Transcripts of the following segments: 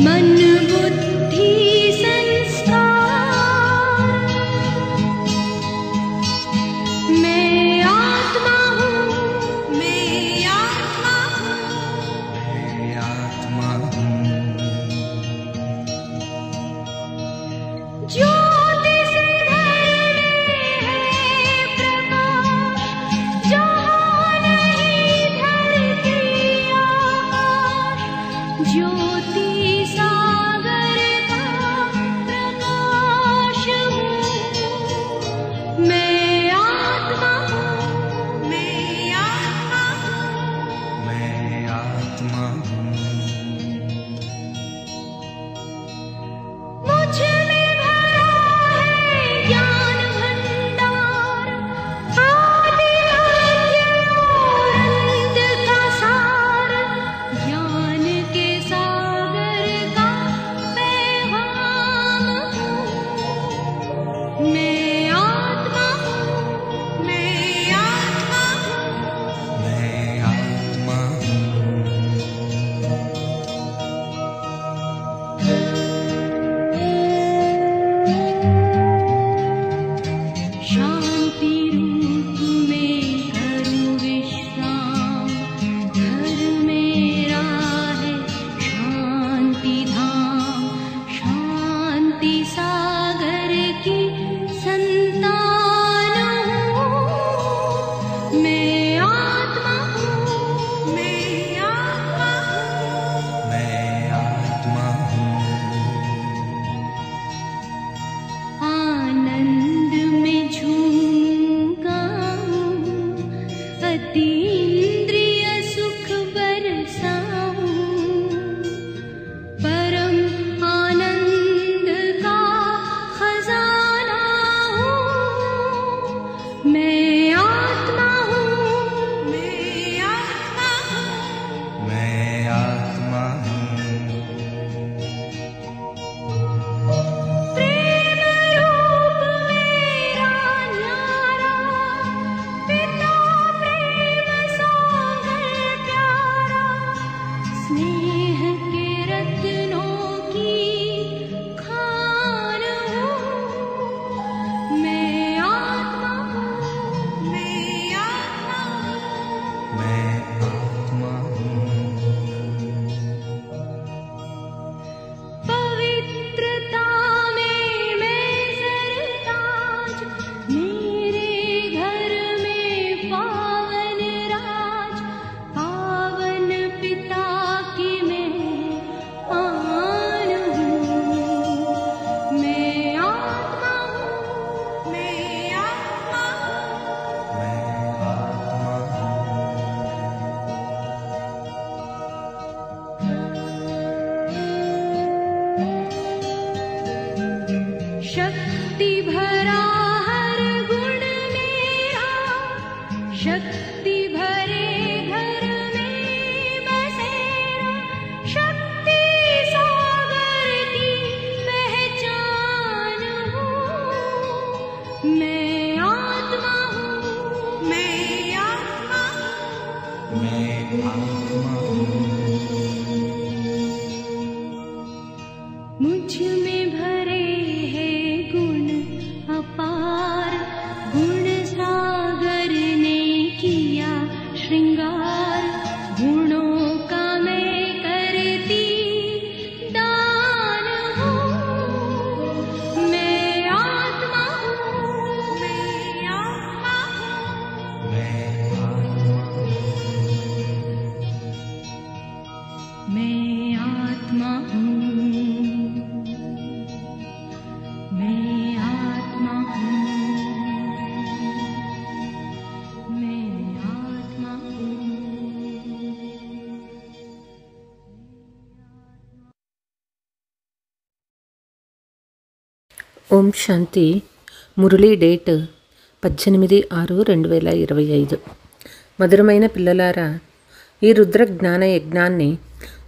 मन बुद्धि संस्कार, मैं आत्मा हूँ, मैं आत्मा हूँ, मैं आत्मा हूँ। ज्योति से भरे है प्रकाश, जहाँ नहीं धरती आकाश, ज्योति सागर का प्रकाश हूँ, मैं आत्मा हूँ, मैं आत्मा हूँ, मैं आत्मा हूँ। मुझ में भरा है ज्ञान भंडार, आदि मध्य और अंत का सार, ज्ञान के सागर का पैगाम हूँ, मैं आत्मा हूँ, मैं आत्मा हूँ, मैं आत्मा हूँ। शांति रूप में करूँ विश्राम, घर मेरा है शांति धाम, शांति सागर की संतान हूँ, मैं आत्मा हूँ, मैं आत्मा हूँ, मैं आत्मा हूँ। आनंद में झूमूंगा हूँ, अतीन्द्रिय सुख बरसाऊं, परम आनंद का खजाना हूँ, मैं आत्मा हूँ, मैं आत्मा हूँ, मैं आत्मा हूँ। प्रेम रूप मेरा न्यारा, पिता प्रेम सागर प्यारा, स्नेह के रत्नों की खान हूँ, मैं आत्मा हूँ, मैं आत्मा हूँ, मैं आत्मा हूँ। पवित्रता में मैं सरताज, मेरे घर में पावन राज, पावन पिता की मैं आन हूँ, मैं आत्मा हूँ, मैं आत्मा हूँ, मैं आत्मा हूँ। शक्ति भरा हर गुण मेरा, शक्ति भरे घर में बसेरा, शक्ति सागर की पहचान हूँ, मैं आत्मा हूँ, मैं आत्मा हूँ, मैं आत्मा हूँ। मुझ में भरे हैं गुण अपार, गुण सागर ने किया श्रृंगार, गुणों का मैं करती दान हूँ, मैं आत्मा हूँ, मैं आत्मा हूँ, मैं आत्मा हूँ। मैं आत्मा हूँ, मैं आत्मा हूँ, मैं आत्मा हूँ। ఓం శాంతి. మురళీ డేట్ 18/6/2025. మధురమైన పిల్లలారా, ఈ రుద్ర జ్ఞాన యజ్ఞాన్ని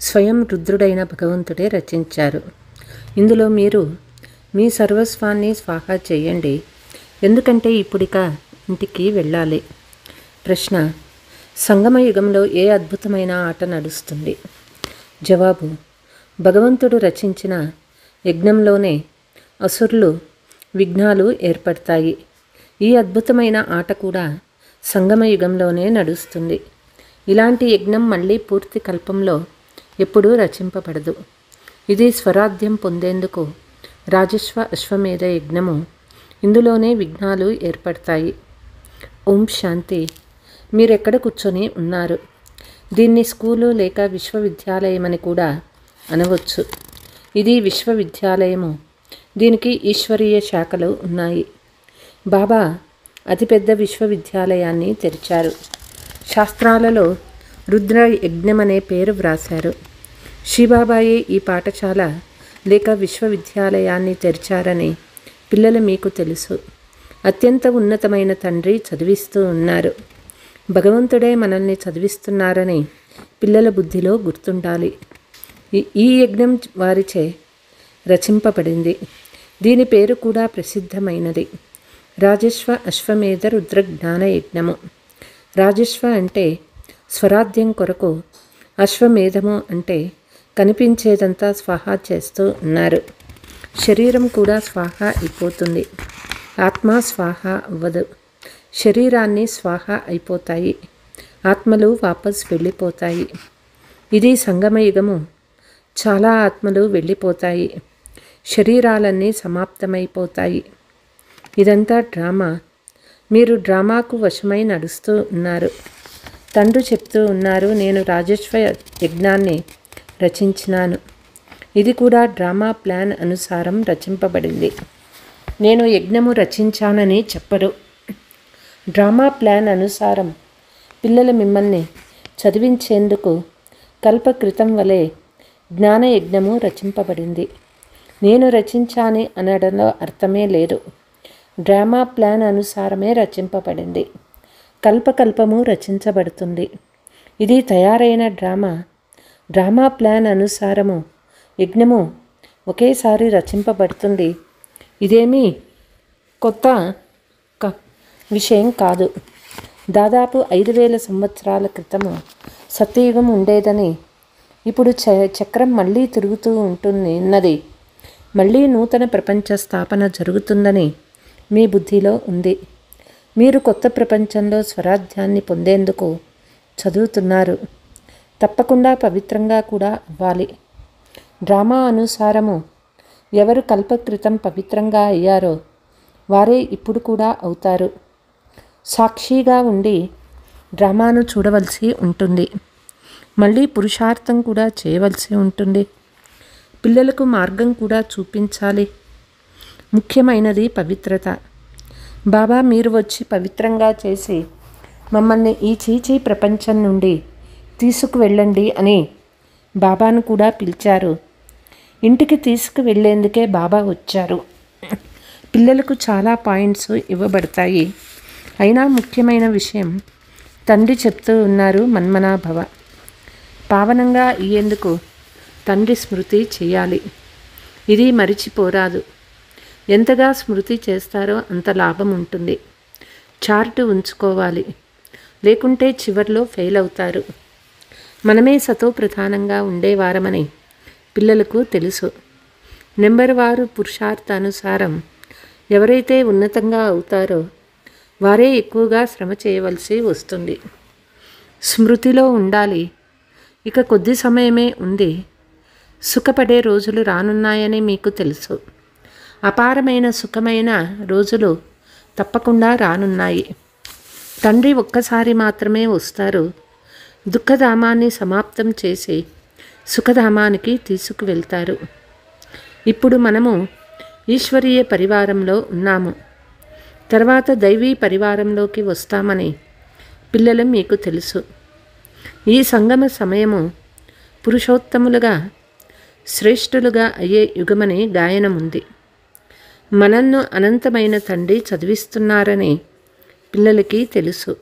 స్వయం రుద్రుడైన భగవంతుడే రచించారు. ఇందులో మీరు మీ సర్వస్వాన్ని స్వాహా చేయండి, ఎందుకంటే ఇప్పుడిక ఇంటికి వెళ్ళాలి. ప్రశ్న: సంగమయుగంలో ఏ అద్భుతమైన ఆట నడుస్తుంది? జవాబు: భగవంతుడు రచించిన యజ్ఞంలోనే అసురులు విఘ్నాలు ఏర్పడతాయి. ఈ అద్భుతమైన ఆట కూడా సంగమ యుగంలోనే నడుస్తుంది. ఇలాంటి యజ్ఞం మళ్ళీ పూర్తి కల్పంలో ఎప్పుడూ రచింపబడదు. ఇది స్వరాధ్యం పొందేందుకు రాజశ్వ అశ్వమేధ యజ్ఞము. ఇందులోనే విఘ్నాలు ఏర్పడతాయి. ఓం శాంతి. మీరెక్కడ కూర్చొని ఉన్నారు? దీన్ని స్కూలు లేక విశ్వవిద్యాలయమని కూడా అనవచ్చు. ఇది విశ్వవిద్యాలయము. దీనికి ఈశ్వరీయ శాఖలు ఉన్నాయి. బాబా అతిపెద్ద విశ్వవిద్యాలయాన్ని తెరిచారు. శాస్త్రాలలో రుద్ర యజ్ఞం అనే పేరు వ్రాశారు. శ్రీబాబాయే ఈ పాఠశాల లేక విశ్వవిద్యాలయాన్ని తెరిచారని పిల్లలు మీకు తెలుసు. అత్యంత ఉన్నతమైన తండ్రి చదివిస్తూ ఉన్నారు. భగవంతుడే మనల్ని చదివిస్తున్నారని పిల్లల బుద్ధిలో గుర్తుండాలి. ఈ యజ్ఞం వారిచే రచింపబడింది. దీని పేరు కూడా ప్రసిద్ధమైనది. రాజశ్వ అశ్వమేధ రుద్ర జ్ఞాన యజ్ఞము. రాజశ్వ అంటే స్వరాధ్యం కొరకు, అశ్వమేధము అంటే కనిపించేదంతా స్వాహా చేస్తూ ఉన్నారు. శరీరం కూడా స్వాహా అయిపోతుంది. ఆత్మ స్వాహా అవ్వదు. శరీరాన్ని స్వాహా అయిపోతాయి. ఆత్మలు వాపస్ వెళ్ళిపోతాయి. ఇది సంగమయుగము. చాలా ఆత్మలు వెళ్ళిపోతాయి. శరీరాలన్నీ సమాప్తమైపోతాయి. ఇదంతా డ్రామా. మీరు డ్రామాకు వశమై నడుస్తూ ఉన్నారు. తండ్రి చెప్తూ ఉన్నారు, నేను రాజశ్వ యజ్ఞాన్ని రచించినాను. ఇది కూడా డ్రామా ప్లాన్ అనుసారం రచింపబడింది. నేను యజ్ఞము రచించానని చెప్పరు. డ్రామా ప్లాన్ అనుసారం పిల్లలు మిమ్మల్ని చదివించేందుకు కల్పకృతం వలె జ్ఞాన యజ్ఞము రచింపబడింది. నేను రచించాని అనడంలో అర్థమే లేదు. డ్రామా ప్లాన్ అనుసారమే రచింపబడింది. కల్పకల్పము రచించబడుతుంది. ఇది తయారైన డ్రామా. డ్రామా ప్లాన్ అనుసారము యజ్ఞము ఒకేసారి రచింపబడుతుంది. ఇదేమీ కొత్త విషయం కాదు. దాదాపు 5000 సంవత్సరాల క్రితము సత్యయుగం ఉండేదని, ఇప్పుడు చక్రం మళ్ళీ తిరుగుతూ ఉన్నది, మళ్ళీ నూతన ప్రపంచ స్థాపన జరుగుతుందని మీ బుద్ధిలో ఉంది. మీరు కొత్త ప్రపంచంలో స్వరాజ్యాన్ని పొందేందుకు చదువుతున్నారు. తప్పకుండా పవిత్రంగా కూడా అవ్వాలి. డ్రామా అనుసారము ఎవరు కల్పకృతం పవిత్రంగా అయ్యారో వారే ఇప్పుడు కూడా అవుతారు. సాక్షిగా ఉండి డ్రామాను చూడవలసి ఉంటుంది. మళ్ళీ పురుషార్థం కూడా చేయవలసి ఉంటుంది. పిల్లలకు మార్గం కూడా చూపించాలి. ముఖ్యమైనది పవిత్రత. బాబా మీరు వచ్చి పవిత్రంగా చేసి మమ్మల్ని ఈ చీచీ ప్రపంచం నుండి తీసుకువెళ్ళండి అని బాబాను కూడా పిలిచారు. ఇంటికి తీసుకువెళ్ళేందుకే బాబా వచ్చారు. పిల్లలకు చాలా పాయింట్స్ ఇవ్వబడతాయి. అయినా ముఖ్యమైన విషయం తండ్రి చెప్తూ ఉన్నారు, మన్మనాభవ. పావనంగా అయ్యేందుకు తండ్రి స్మృతి చేయాలి. ఇది మరిచిపోరాదు. ఎంతగా స్మృతి చేస్తారో అంత లాభం ఉంటుంది. చార్టు ఉంచుకోవాలి, లేకుంటే చివర్లో ఫెయిల్ అవుతారు. మనమే సతో ప్రధానంగా ఉండేవారమని పిల్లలకు తెలుసు. నెంబర్ వారు పురుషార్థానుసారం ఎవరైతే ఉన్నతంగా అవుతారో వారే ఎక్కువగా శ్రమ చేయవలసి వస్తుంది. స్మృతిలో ఉండాలి. ఇక కొద్ది సమయమే ఉంది. సుఖపడే రోజులు రానున్నాయని మీకు తెలుసు. అపారమైన సుఖమైన రోజులు తప్పకుండా రానున్నాయి. తండ్రి ఒక్కసారి మాత్రమే వస్తారు. దుఃఖధామాన్ని సమాప్తం చేసి సుఖధామానికి తీసుకువెళ్తారు. ఇప్పుడు మనము ఈశ్వరీయ పరివారంలో ఉన్నాము. తర్వాత దైవీ పరివారంలోకి వస్తామని పిల్లలు మీకు తెలుసు. ఈ సంగమ సమయము పురుషోత్తములుగా శ్రేష్ఠులుగా అయ్యే యుగమని గాయనముంది. మనల్ని అనంతమైన తండ్రి చదివిస్తున్నారని పిల్లలకి తెలుసు.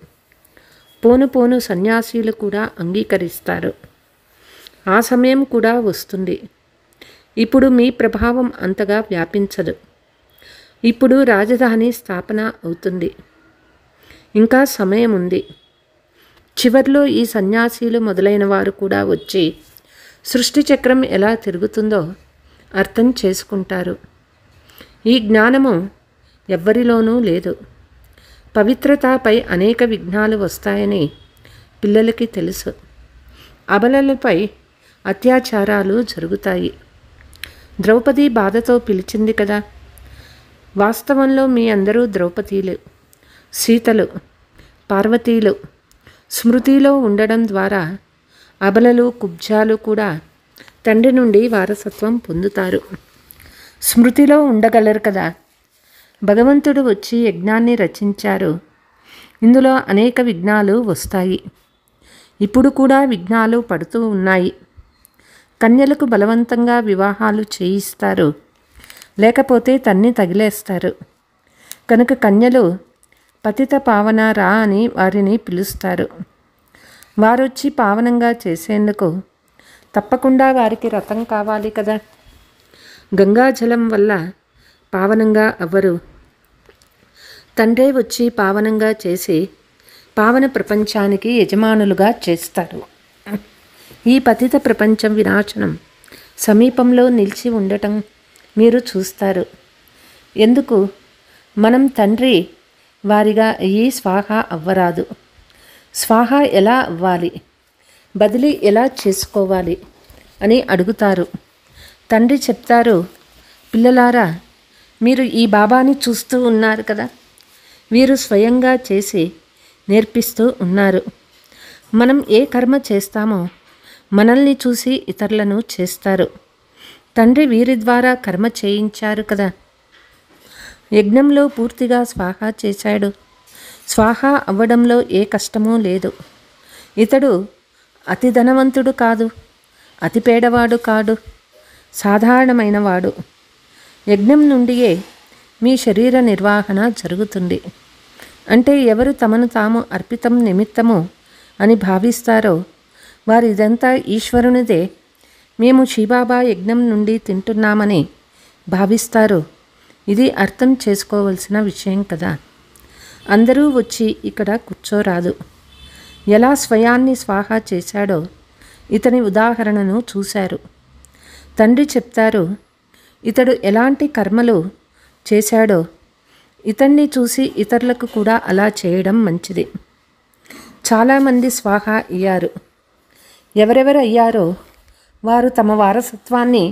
పోను పోను సన్యాసీలు కూడా అంగీకరిస్తారు. ఆ సమయం కూడా వస్తుంది. ఇప్పుడు మీ ప్రభావం అంతగా వ్యాపించదు. ఇప్పుడు రాజధాని స్థాపన అవుతుంది. ఇంకా సమయం ఉంది. చివర్లో ఈ సన్యాసీలు మొదలైన వారు కూడా వచ్చి సృష్టి చక్రం ఎలా తిరుగుతుందో అర్థం చేసుకుంటారు. ఈ జ్ఞానము ఎవ్వరిలోనూ లేదు. పవిత్రతపై అనేక విఘ్నాలు వస్తాయని పిల్లలకి తెలుసు. అబలలపై అత్యాచారాలు జరుగుతాయి. ద్రౌపది బాధతో పిలిచింది కదా. వాస్తవంలో మీ అందరూ ద్రౌపదీలు, సీతలు, పార్వతీలు. స్మృతిలో ఉండడం ద్వారా అబలలు, కుబ్జాలు కూడా తండ్రి నుండి వారసత్వం పొందుతారు. స్మృతిలో ఉండగలరు కదా. భగవంతుడు వచ్చి యజ్ఞాన్ని రచించారు. ఇందులో అనేక విఘ్నాలు వస్తాయి. ఇప్పుడు కూడా విఘ్నాలు పడుతూ ఉన్నాయి. కన్యలకు బలవంతంగా వివాహాలు చేయిస్తారు, లేకపోతే తన్ని తగిలేస్తారు. కనుక కన్యలు పతిత పావన రా అని వారిని పిలుస్తారు. వారొచ్చి పావనంగా చేసేందుకు తప్పకుండా వారికి రథం కావాలి కదా. గంగాజలం వల్ల పావనంగా అవ్వరు. తండ్రే వచ్చి పావనంగా చేసి పావన ప్రపంచానికి యజమానులుగా చేస్తారు. ఈ పతిత ప్రపంచం వినాశనం సమీపంలో నిలిచి ఉండటం మీరు చూస్తారు. ఎందుకు? మనం తండ్రి వారిగా అయ్యి స్వాహ అవ్వరాదు. స్వాహ ఎలా అవ్వాలి, బదిలీ ఎలా చేసుకోవాలి అని అడుగుతారు. తండ్రి చెప్తారు, పిల్లలారా, మీరు ఈ బాబాని చూస్తూ ఉన్నారు కదా. వీరు స్వయంగా చేసి నేర్పిస్తూ ఉన్నారు. మనం ఏ కర్మ చేస్తామో మనల్ని చూసి ఇతరులను చేస్తారు. తండ్రి వీరి ద్వారా కర్మ చేయించారు కదా. యజ్ఞంలో పూర్తిగా స్వాహ చేశాడు. స్వాహ అవ్వడంలో ఏ కష్టమూ లేదు. ఇతడు అతి ధనవంతుడు కాదు, అతి పేదవాడు కాడు, సాధారణమైన వాడు. యజ్ఞం నుండియే మీ శరీర నిర్వహణ జరుగుతుంది. అంటే ఎవరు తమను తాము అర్పితం నిమిత్తము అని భావిస్తారో వారు ఇదంతా ఈశ్వరునిదే, మేము శివబాబా యజ్ఞం నుండి తింటున్నామని భావిస్తారు. ఇది అర్థం చేసుకోవలసిన విషయం కదా. అందరూ వచ్చి ఇక్కడ కూర్చోరాదు. ఎలా స్వయాన్ని స్వాహ చేశాడో ఇతని ఉదాహరణను చూశారు. తండ్రి చెప్తారు, ఇతడు ఎలాంటి కర్మలు చేశాడో ఇతన్ని చూసి ఇతరులకు కూడా అలా చేయడం మంచిది. చాలామంది స్వాహ అయ్యారు. ఎవరెవరు అయ్యారో వారు తమ వారసత్వాన్ని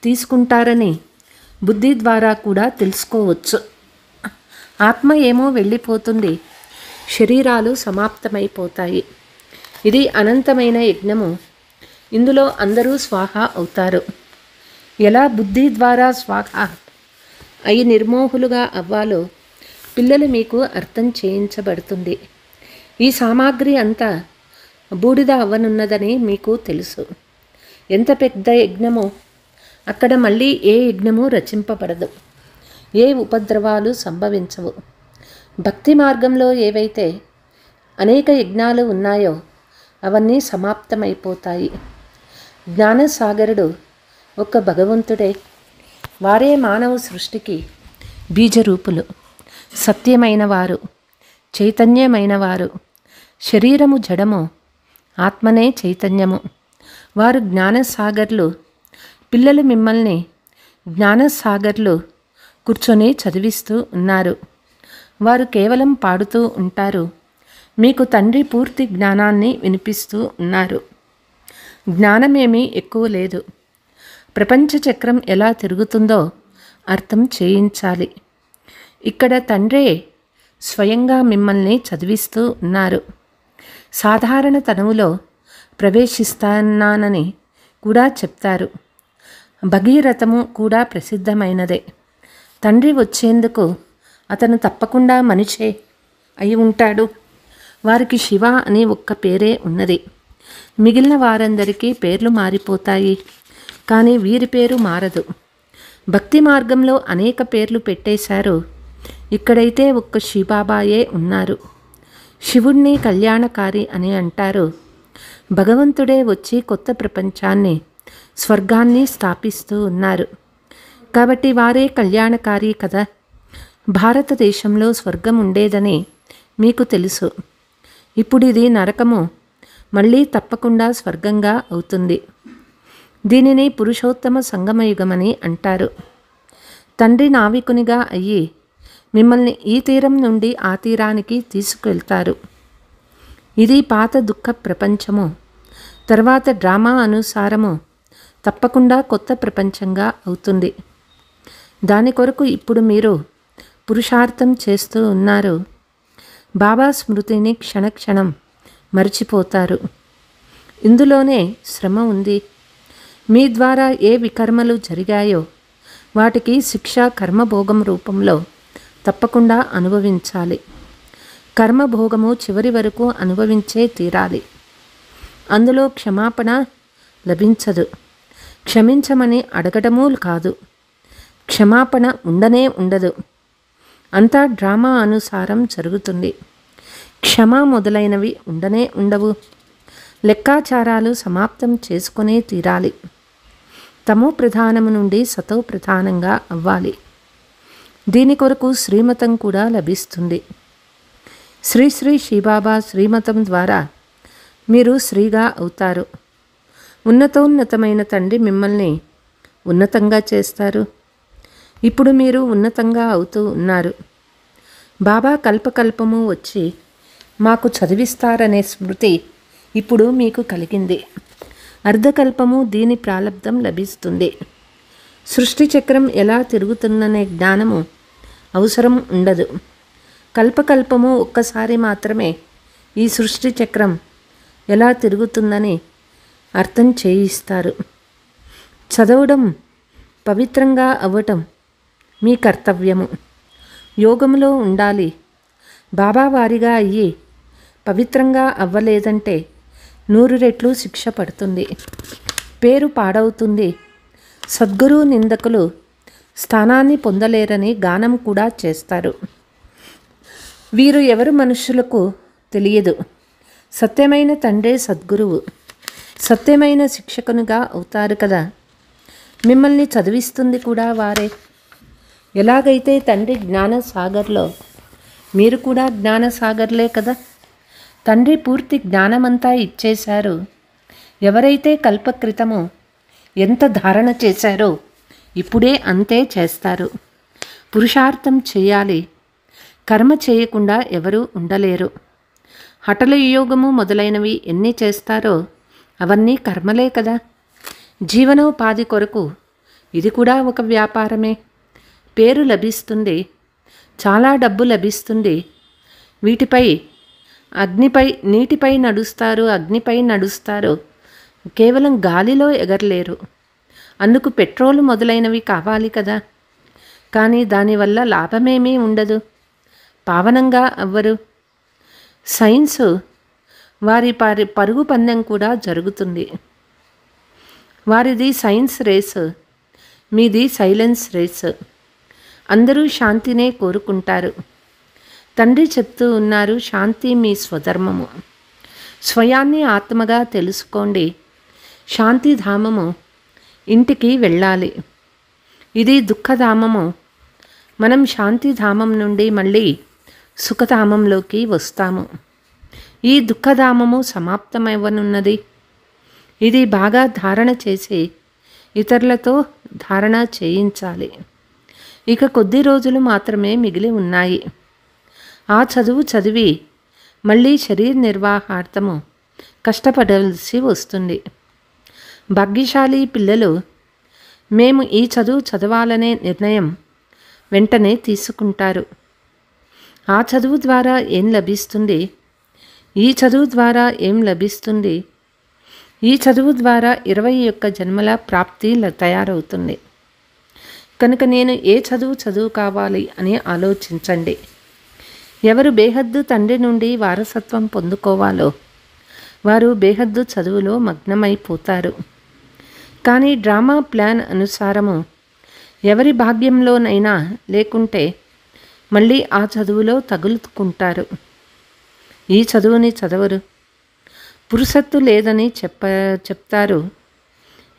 తీసుకుంటారని బుద్ధి ద్వారా కూడా తెలుసుకోవచ్చు. ఆత్మ ఏమో వెళ్ళిపోతుంది, శరీరాలు సమాప్తమైపోతాయి. ఇది అనంతమైన యజ్ఞము. ఇందులో అందరూ స్వాహ అవుతారు. ఎలా బుద్ధి ద్వారా స్వాహ అయి నిర్మోహులుగా అవ్వాలో పిల్లలు మీకు అర్థం చేయించబడుతుంది. ఈ సామాగ్రి అంతా బూడిద అవ్వనున్నదని మీకు తెలుసు. ఎంత పెద్ద యజ్ఞమో అక్కడ మళ్ళీ ఏ యజ్ఞము రచింపబడదు, ఏ ఉపద్రవాలు సంభవించవు. భక్తి మార్గంలో ఏవైతే అనేక యజ్ఞాలు ఉన్నాయో అవన్నీ సమాప్తమైపోతాయి. జ్ఞానసాగరుడు ఒక్క భగవంతుడే. వారే మానవ సృష్టికి బీజరూపులు, సత్యమైన వారు, చైతన్యమైన వారు. శరీరము జడము, ఆత్మనే చైతన్యము. వారు జ్ఞానసాగర్లు. పిల్లలు మిమ్మల్ని జ్ఞానసాగర్లు కూర్చొని చదివిస్తూ ఉన్నారు. వారు కేవలం పాడుతూ ఉంటారు. మీకు తండ్రి పూర్తి జ్ఞానాన్ని వినిపిస్తూ ఉన్నారు. జ్ఞానమేమీ ఎక్కువ లేదు. ప్రపంచ చక్రం ఎలా తిరుగుతుందో అర్థం చేయించాలి. ఇక్కడ తండ్రే స్వయంగా మిమ్మల్ని చదివిస్తూ ఉన్నారు. సాధారణ తనువులో ప్రవేశిస్తానని కూడా చెప్తారు. భగీరథము కూడా ప్రసిద్ధమైనదే. తండ్రి వచ్చేందుకు అతను తప్పకుండా మనిషే అయి ఉంటాడు. వారికి శివ అని ఒక్క పేరే ఉన్నది. మిగిలిన వారందరికీ పేర్లు మారిపోతాయి, కానీ వీరి పేరు మారదు. భక్తి మార్గంలో అనేక పేర్లు పెట్టేశారు. ఇక్కడైతే ఒక్క శివబాబాయే ఉన్నారు. శివుణ్ణి కళ్యాణకారి అని అంటారు. భగవంతుడే వచ్చి కొత్త ప్రపంచాన్ని, స్వర్గాన్ని స్థాపిస్తూ ఉన్నారు. కాబట్టి వారే కళ్యాణకారి కదా. భారతదేశంలో స్వర్గం ఉండేదని మీకు తెలుసు. ఇప్పుడు ఇది నరకము, మళ్ళీ తప్పకుండా స్వర్గంగా అవుతుంది. దీనిని పురుషోత్తమ సంగమయుగమని అంటారు. తండ్రి నావికునిగా అయ్యి మిమ్మల్ని ఈ తీరం నుండి ఆ తీరానికి తీసుకువెళ్తారు. ఇది పాత దుఃఖ ప్రపంచము. తర్వాత డ్రామా అనుసారము తప్పకుండా కొత్త ప్రపంచంగా అవుతుంది. దాని కొరకు ఇప్పుడు మీరు పురుషార్థం చేస్తూ ఉన్నారు. బాబా స్మృతిని క్షణక్షణం మర్చిపోతారు. ఇందులోనే శ్రమ ఉంది. మీ ద్వారా ఏ వికర్మలు జరిగాయో వాటికి శిక్ష కర్మభోగం రూపంలో తప్పకుండా అనుభవించాలి. కర్మభోగము చివరి వరకు అనుభవించే తీరాలి. అందులో క్షమాపణ లభించదు. క్షమించమని అడగటమూ కాదు. క్షమాపణ ఉండనే ఉండదు. అంతా డ్రామా అనుసారం జరుగుతుంది. క్షమ మొదలైనవి ఉండనే ఉండవు. లెక్కాచారాలు సమాప్తం చేసుకునే తీరాలి. తమో ప్రధానము నుండి సతో ప్రధానంగా అవ్వాలి. దీని కొరకు శ్రీమతం కూడా లభిస్తుంది. శ్రీ శ్రీ శ్రీబాబా శ్రీమతం ద్వారా మీరు శ్రీగా అవుతారు. ఉన్నతోన్నతమైన తండ్రి మిమ్మల్ని ఉన్నతంగా చేస్తారు. ఇప్పుడు మీరు ఉన్నతంగా అవుతూ ఉన్నారు. బాబా కల్పకల్పము వచ్చి మాకు చదివిస్తారనే స్మృతి ఇప్పుడు మీకు కలిగింది. అర్ధకల్పము దీని ప్రాలబ్ధం లభిస్తుంది. సృష్టి చక్రం ఎలా తిరుగుతుందనే జ్ఞానము అవసరం ఉండదు. కల్పకల్పము ఒక్కసారి మాత్రమే ఈ సృష్టి చక్రం ఎలా తిరుగుతుందని అర్థం చేయిస్తారు. చదవడం, పవిత్రంగా అవ్వటం మీ కర్తవ్యము. యోగంలో ఉండాలి. బాబా వారిగా అయ్యి పవిత్రంగా అవ్వలేదంటే 100 రెట్లు శిక్ష పడుతుంది. పేరు పాడవుతుంది. సద్గురు నిందకులు స్థానాన్ని పొందలేరని గానం కూడా చేస్తారు. వీరు ఎవరు మనుషులకు తెలియదు. సత్యమైన తండ్రే సద్గురువు. సత్యమైన శిక్షకునిగా అవుతారు కదా. మిమ్మల్ని చదివిస్తుంది కూడా వారే. ఎలాగైతే తండ్రి జ్ఞానసాగర్లో మీరు కూడా జ్ఞానసాగర్లే కదా. తండ్రి పూర్తి జ్ఞానమంతా ఇచ్చేశారు. ఎవరైతే కల్పక్రితమో ఎంత ధారణ చేశారో ఇప్పుడే అంతే చేస్తారు. పురుషార్థం చేయాలి. కర్మ చేయకుండా ఎవరూ ఉండలేరు. హఠల యోగము మొదలైనవి ఎన్ని చేస్తారో అవన్నీ కర్మలే కదా. జీవనోపాధి కొరకు ఇది కూడా ఒక వ్యాపారమే. పేరు లభిస్తుంది. చాలా డబ్బు లభిస్తుంది. వీటిపై అగ్నిపై నీటిపై నడుస్తారు. అగ్నిపై నడుస్తారు. కేవలం గాలిలో ఎగరలేరు. అందుకు పెట్రోలు మొదలైనవి కావాలి కదా. కానీ దానివల్ల లాభమేమీ ఉండదు. పావనంగా అవ్వరు. సైన్సు వారి పరుగు పందెం కూడా జరుగుతుంది. వారిది సైన్స్ రేసు, మీది సైలెన్స్ రేసు. అందరూ శాంతినే కోరుకుంటారు. తండ్రి చెప్తూ ఉన్నారు, శాంతి మీ స్వధర్మము. స్వయాన్ని ఆత్మగా తెలుసుకోండి. శాంతిధామము ఇంటికి వెళ్ళాలి. ఇది దుఃఖధామము. మనం శాంతిధామం నుండి మళ్ళీ సుఖధామంలోకి వస్తాము. ఈ దుఃఖధామము సమాప్తమవ్వనున్నది. ఇది బాగా ధారణ చేసి ఇతరులతో ధారణ చేయించాలి. ఇక కొద్ది రోజులు మాత్రమే మిగిలి ఉన్నాయి. ఆ చదువు చదివి మళ్ళీ శరీర నిర్వాహార్థము కష్టపడాల్సి వస్తుంది. భాగ్యశాలి పిల్లలు మేము ఈ చదువు చదవాలనే నిర్ణయం వెంటనే తీసుకుంటారు. ఆ చదువు ద్వారా ఏం లభిస్తుంది? ఈ చదువు ద్వారా ఏం లభిస్తుంది? ఈ చదువు ద్వారా 21 జన్మల ప్రాప్తి తయారవుతుంది. కనుక నేను ఏ చదువు కావాలి అని ఆలోచించండి. ఎవరు బేహద్దు తండ్రి నుండి వారసత్వం పొందుకోవాలో వారు బేహద్దు చదువులో మగ్నమైపోతారు. కానీ డ్రామా ప్లాన్ అనుసారము ఎవరి భాగ్యంలోనైనా లేకుంటే మళ్ళీ ఆ చదువులో తగులుకుంటారు. ఈ చదువుని చదవరు. పురుషత్తు లేదని చెప్తారు.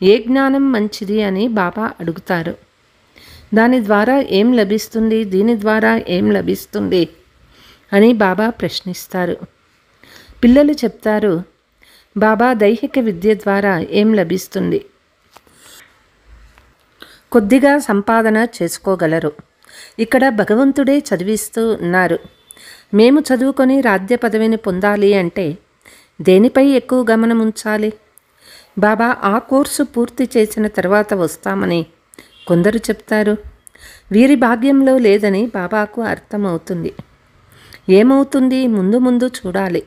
ఏ జ్ఞానం మంచిది అని బాబా అడుగుతారు. దాని ద్వారా ఏం లభిస్తుంది? దీని ద్వారా ఏం లభిస్తుంది అని బాబా ప్రశ్నిస్తారు. పిల్లలు చెప్తారు, బాబా దైహిక విద్య ద్వారా ఏం లభిస్తుంది? కొద్దిగా సంపాదన చేసుకోగలరు. ఇక్కడ భగవంతుడే చదివిస్తూ ఉన్నారు. మేము చదువుకొని రాజ్య పదవిని పొందాలి అంటే దేనిపై ఎక్కువ గమనం ఉంచాలి? బాబా ఆ కోర్సు పూర్తి చేసిన తర్వాత వస్తామని కొందరు చెప్తారు. వీరి భాగ్యంలో లేదని బాబాకు అర్థమవుతుంది. ఏమవుతుంది ముందు ముందు చూడాలి.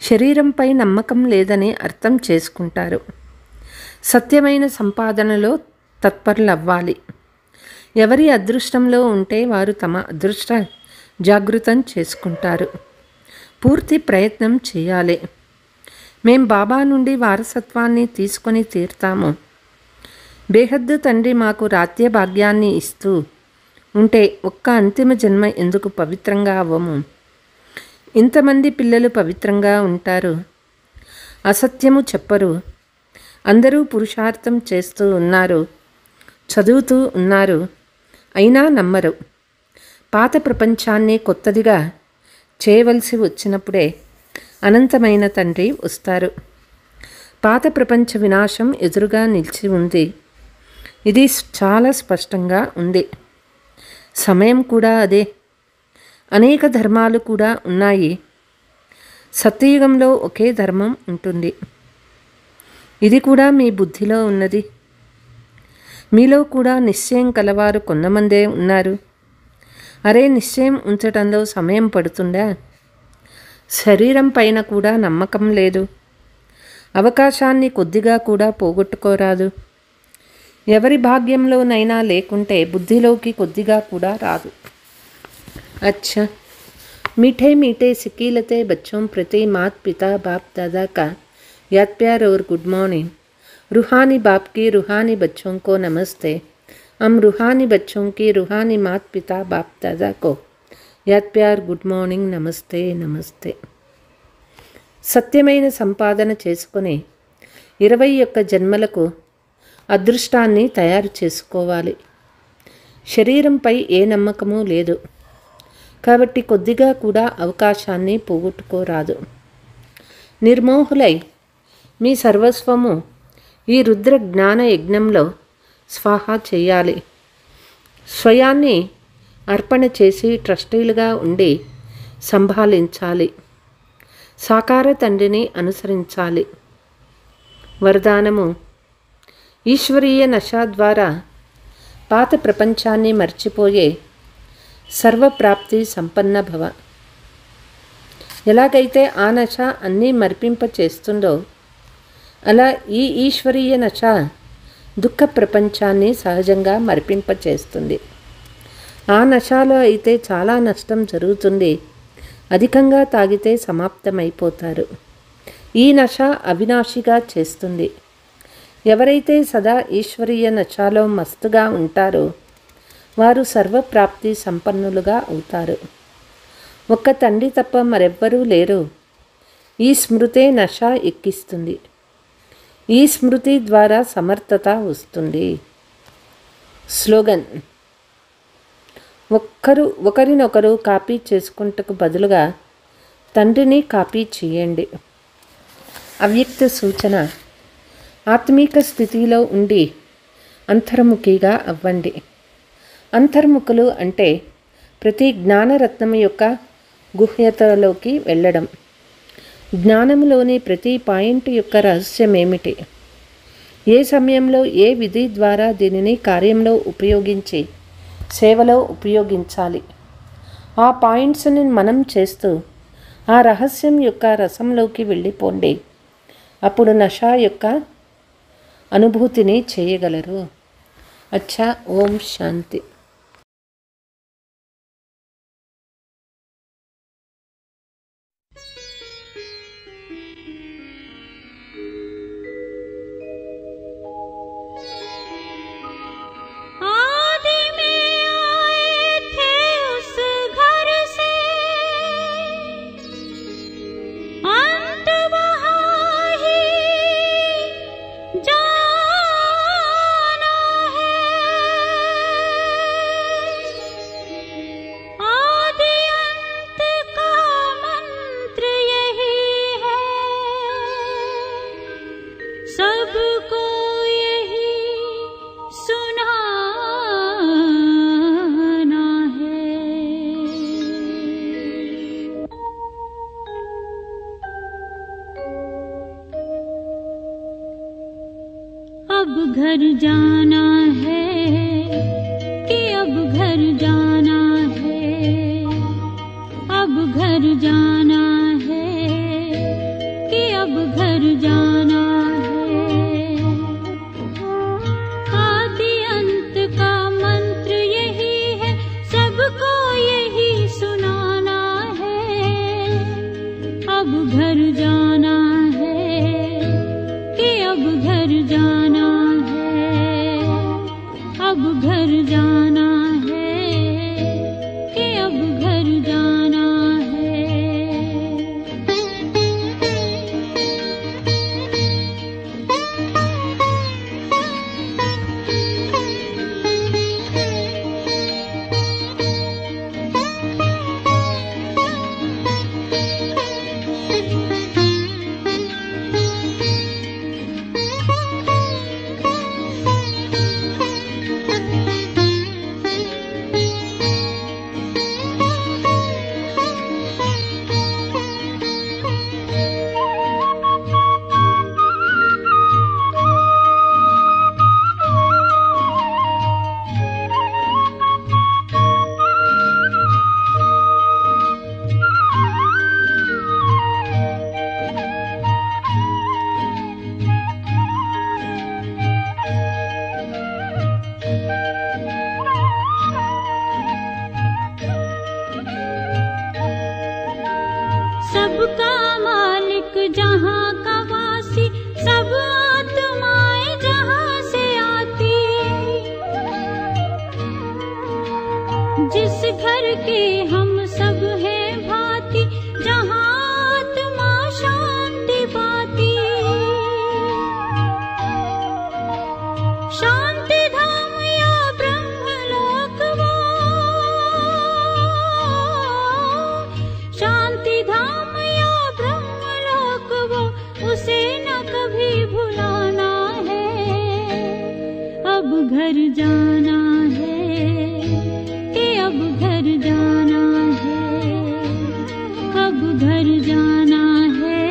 శరీరంపై నమ్మకం లేదని అర్థం చేసుకుంటారు. సత్యమైన సంపాదనలో తత్పరులవ్వాలి. ఎవరి అదృష్టంలో ఉంటే వారు తమ అదృష్ట జాగృతం చేసుకుంటారు. పూర్తి ప్రయత్నం చేయాలి. మేం బాబా నుండి వారసత్వాన్ని తీసుకొని తీరుతాము. బేహద్దు తండ్రి మాకు రాజ్య భాగ్యాన్ని ఇస్తూ ఉంటే ఒక్క అంతిమ జన్మ ఎందుకు పవిత్రంగా అవ్వము? ఇంతమంది పిల్లలు పవిత్రంగా ఉంటారు. అసత్యము చెప్పరు. అందరూ పురుషార్థం చేస్తూ ఉన్నారు, చదువుతూ ఉన్నారు, అయినా నమ్మరు. పాత ప్రపంచాన్ని కొత్తదిగా చేయవలసి వచ్చినప్పుడే అనంతమైన తండ్రి వస్తారు. పాత ప్రపంచ వినాశం ఎదురుగా నిలిచి ఉంది. ఇది చాలా స్పష్టంగా ఉంది. సమయం కూడా అదే. అనేక ధర్మాలు కూడా ఉన్నాయి. సత్యయుగంలో ఒకే ధర్మం ఉంటుంది. ఇది కూడా మీ బుద్ధిలో ఉన్నది. మీలో కూడా నిశ్చయం కలవారు కొంతమందే ఉన్నారు. అరే, నిశ్చయం ఉంచటంలో సమయం పడుతుందా? శరీరం పైన కూడా నమ్మకం లేదు. అవకాశాన్ని కొద్దిగా కూడా పోగొట్టుకోరాదు. ఎవరి భాగ్యంలోనైనా లేకుంటే బుద్ధిలోకి కొద్దిగా కూడా రాదు. अच्छा, मीठे मीठे सिकीलते बच्चों प्रति मात पिता बाप दादा का याद प्यार और गुड मॉर्निंग। रूहानी बाप की रूहानी बच्चों को नमस्ते। हम रूहानी बच्चों की रूहानी मात पिता बाप दादा को याद प्यार गुड मॉर्निंग नमस्ते नमस्ते। సత్యమైన సంపాదన చేసుకుని 21 జన్మలకు అదృష్టాన్ని తయారు చేసుకోవాలి. శరీరంపై ఏ నమ్మకమూ లేదు కాబట్టి కొద్దిగా కూడా అవకాశాన్ని పోగొట్టుకోరాదు. నిర్మోహులై మీ సర్వస్వము ఈ రుద్ర జ్ఞాన యజ్ఞంలో స్వాహా చేయాలి. స్వయాన్ని అర్పణ చేసి ట్రస్టీలుగా ఉండి సంభాళించాలి. సాకార తండ్రిని అనుసరించాలి. వరదానము: ఈశ్వరీయ నశ ద్వారా పాత ప్రపంచాన్ని మర్చిపోయే సర్వప్రాప్తి సంపన్న భవ. ఎలాగైతే ఆ నశ అన్నీ మరిపింప చేస్తుందో అలా ఈ ఈశ్వరీయ నశ దుఃఖ ప్రపంచాన్ని సహజంగా మరిపింప చేస్తుంది. ఆ నశలో అయితే చాలా నష్టం జరుగుతుంది. అధికంగా తాగితే సమాప్తమైపోతారు. ఈ నశ అవినాశిగా చేస్తుంది. ఎవరైతే సదా ఈశ్వరీయ నశలో మస్తుగా ఉంటారో వారు సర్వప్రాప్తి సంపన్నులుగా అవుతారు. ఒక్క తండ్రి తప్ప మరెవ్వరూ లేరు. ఈ స్మృతే నశ ఎక్కిస్తుంది. ఈ స్మృతి ద్వారా సమర్థత వస్తుంది. స్లోగన్: ఒకరినొకరు కాపీ చేసుకుంటకు బదులుగా తండ్రిని కాపీ చేయండి. అవ్యక్త సూచన: ఆత్మీక స్థితిలో ఉండి అంతర్ముఖిగా అవ్వండి. అంతర్ముఖులు అంటే ప్రతి జ్ఞానరత్నం యొక్క గుహ్యతలోకి వెళ్ళడం. జ్ఞానంలోని ప్రతి పాయింట్ యొక్క రహస్యం ఏమిటి? ఏ సమయంలో ఏ విధి ద్వారా దీనిని కార్యంలో ఉపయోగించి సేవలో ఉపయోగించాలి? ఆ పాయింట్స్ని మనం చేస్తూ ఆ రహస్యం యొక్క రసంలోకి వెళ్ళిపోండి. అప్పుడు నశ యొక్క అనుభూతిని చేయగలరు. అచ్చా, ఓం శాంతి. आदि में आए थे उस घर से, अंत वहाँ ही जाना है। घर जाना है कि अब घर जाना है, अब घर जाना है कि अब घर जाना है। आदि अंत का मंत्र यही है, सबको यही सुनाना है। अब घर जाना है कि अब घर जाना है, अब घर जाना है कि अब घर जाना है। सबका मालिक जहाँ का वासी, सब आत्माएं जहाँ से आती। जिस घर के हम सब हैं भांति, जहाँ आत्मा शांति पाती। शांति धाम या ब्रह्मलोक वो, शांति धाम या ब्रह्मलोक वो, उसे न कभी भुलाना है। अब घर जाना है कि अब घर जाना है, अब घर जाना है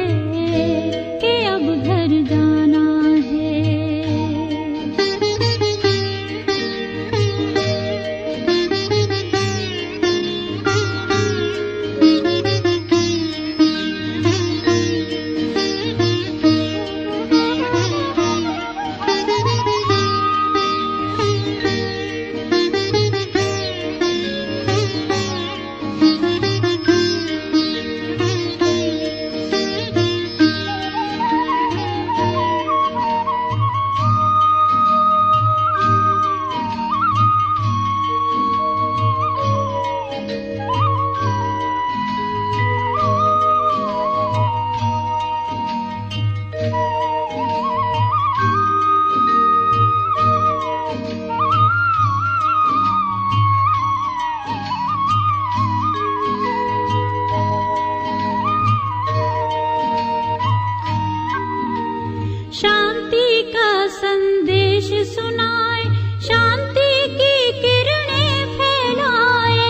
कि अब घर जाना है। शांति का संदेश सुनाए, शांति की किरणें फैलाए।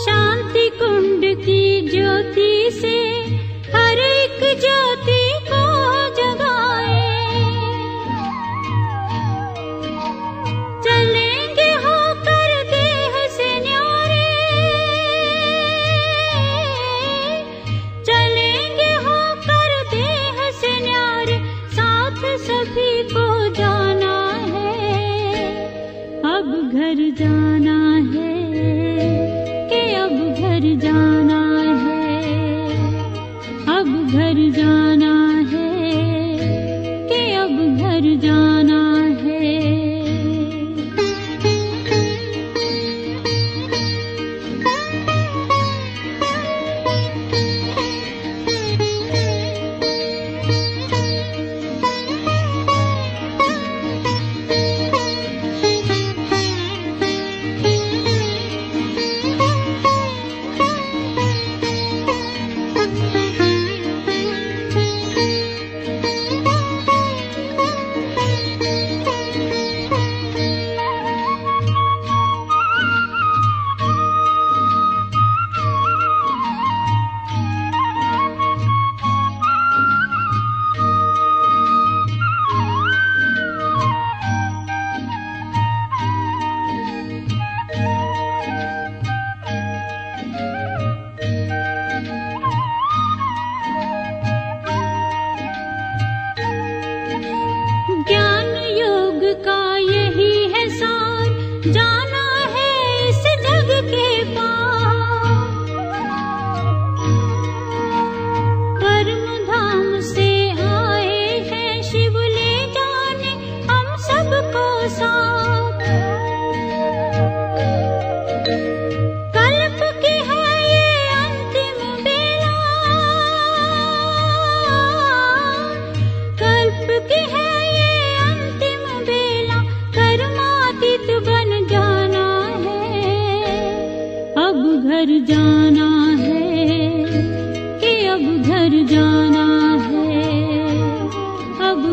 शांति कुंड की ज्योति से हर एक ज्योति को जगाए। चलेंगे होकर देह से न्यारे, चलेंगे होकर देह से न्यारे, साथ सभी को जाना है। अब घर जाना है कि अब घर जाना है, अब घर जाना है कि अब घर जाना है।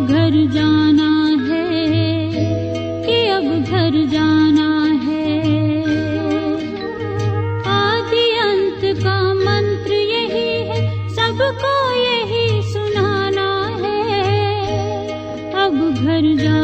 घर जाना है कि अब घर जाना है। आदि अंत का मंत्र यही है, सबको यही सुनाना है। अब घर जाना